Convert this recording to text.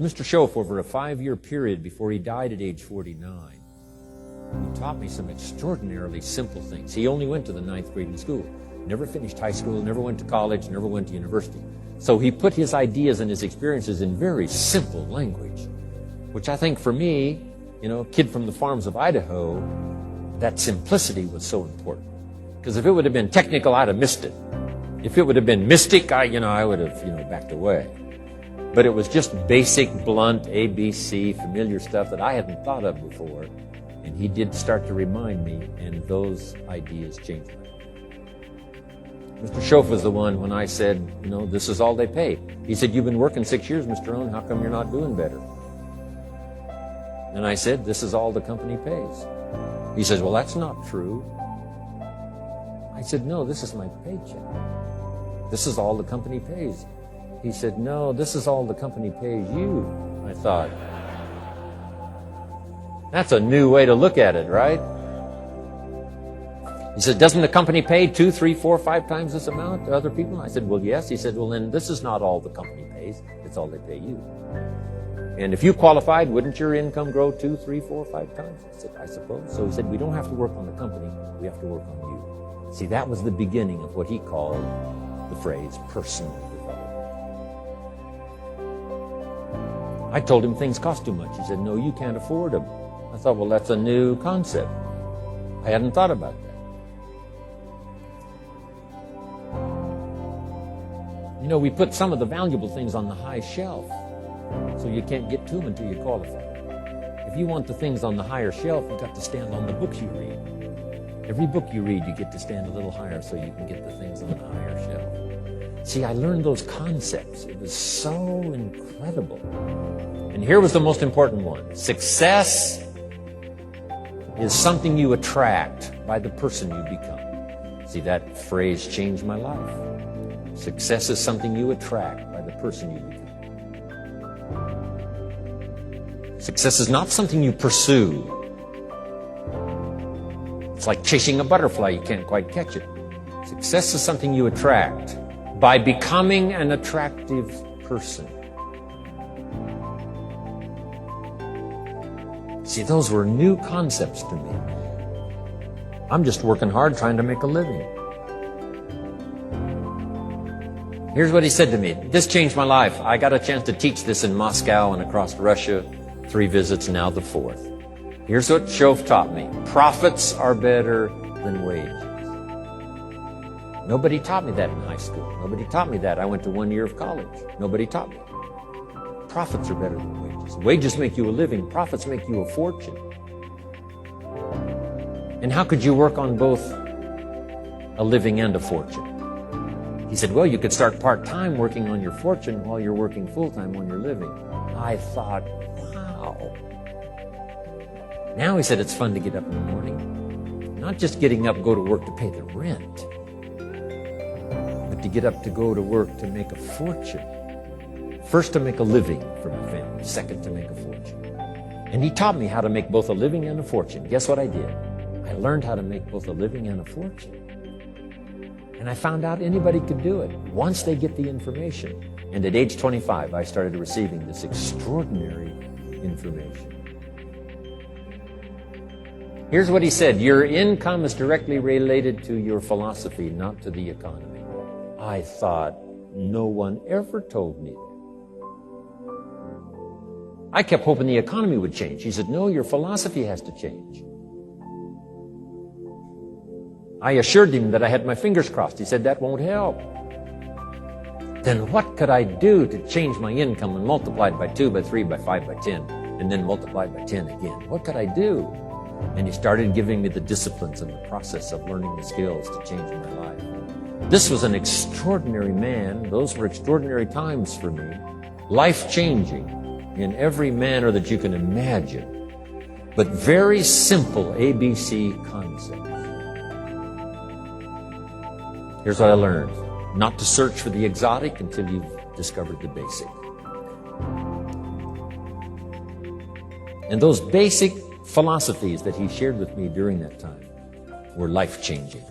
Mr. Schoaf, over a 5-year period before he died at age 49, who taught me some extraordinarily simple things. He only went to the 9th grade in school, never finished high school, never went to college, never went to university. So he put his ideas and his experiences in very simple language, which I think for me, kid from the farms of Idaho, that simplicity was so important. Because if it would have been technical, I'd have missed it. If it would have been mystic, I would have, backed away. But it was just basic, blunt, ABC, familiar stuff that I hadn't thought of before. And he did start to remind me, and those ideas changed my life. Mr. Schoaf was the one when I said, this is all they pay. He said, you've been working 6 years, Mr. Rohn, how come you're not doing better? And I said, this is all the company pays. He says, well, that's not true. I said, no, this is my paycheck. This is all the company pays. He said, no, this is all the company pays you. I thought, that's a new way to look at it, right? He said, doesn't the company pay 2, 3, 4, 5 times this amount to other people? I said, well, yes. He said, well, then this is not all the company pays. It's all they pay you. And if you qualified, wouldn't your income grow 2, 3, 4, 5 times? I said, I suppose. So he said, we don't have to work on the company. We have to work on you. See, that was the beginning of what he called the phrase personal development. I told him things cost too much. He said, no, you can't afford them. I thought, well, that's a new concept. I hadn't thought about that. We put some of the valuable things on the high shelf, so you can't get to them until you qualify. If you want the things on the higher shelf, you've got to stand on the books you read. Every book you read, you get to stand a little higher so you can get the things on the higher shelf. See, I learned those concepts. It was so incredible. And here was the most important one. Success is something you attract by the person you become. See, that phrase changed my life. Success is something you attract by the person you become. Success is not something you pursue. It's like chasing a butterfly. You can't quite catch it. Success is something you attract by becoming an attractive person. See, those were new concepts to me. I'm just working hard trying to make a living. Here's what he said to me. This changed my life. I got a chance to teach this in Moscow and across Russia. 3 visits, now the 4th. Here's what Schoaf taught me. Profits are better than wages. Nobody taught me that in high school. Nobody taught me that. I went to 1 year of college. Nobody taught me. Profits are better than wages. Wages make you a living. Profits make you a fortune. And how could you work on both a living and a fortune? He said, well, you could start part-time working on your fortune while you're working full-time on your living. I thought, wow. Now, he said, it's fun to get up in the morning. Not just getting up, go to work to pay the rent, but to get up to go to work to make a fortune. First, to make a living for my family. Second, to make a fortune. And he taught me how to make both a living and a fortune. Guess what I did? I learned how to make both a living and a fortune. And I found out anybody could do it once they get the information. And at age 25, I started receiving this extraordinary information. Here's what he said. Your income is directly related to your philosophy, not to the economy. I thought, no one ever told me that. I kept hoping the economy would change. He said, no, your philosophy has to change. I assured him that I had my fingers crossed. He said, that won't help. Then what could I do to change my income and multiply it by 2, by 3, by 5, by 10, and then multiply it by 10 again? What could I do? And he started giving me the disciplines and the process of learning the skills to change my life. This was an extraordinary man. Those were extraordinary times for me. Life-changing in every manner that you can imagine, but very simple ABC concepts. Here's what I learned. Not to search for the exotic until you've discovered the basic. And those basic philosophies that he shared with me during that time were life-changing.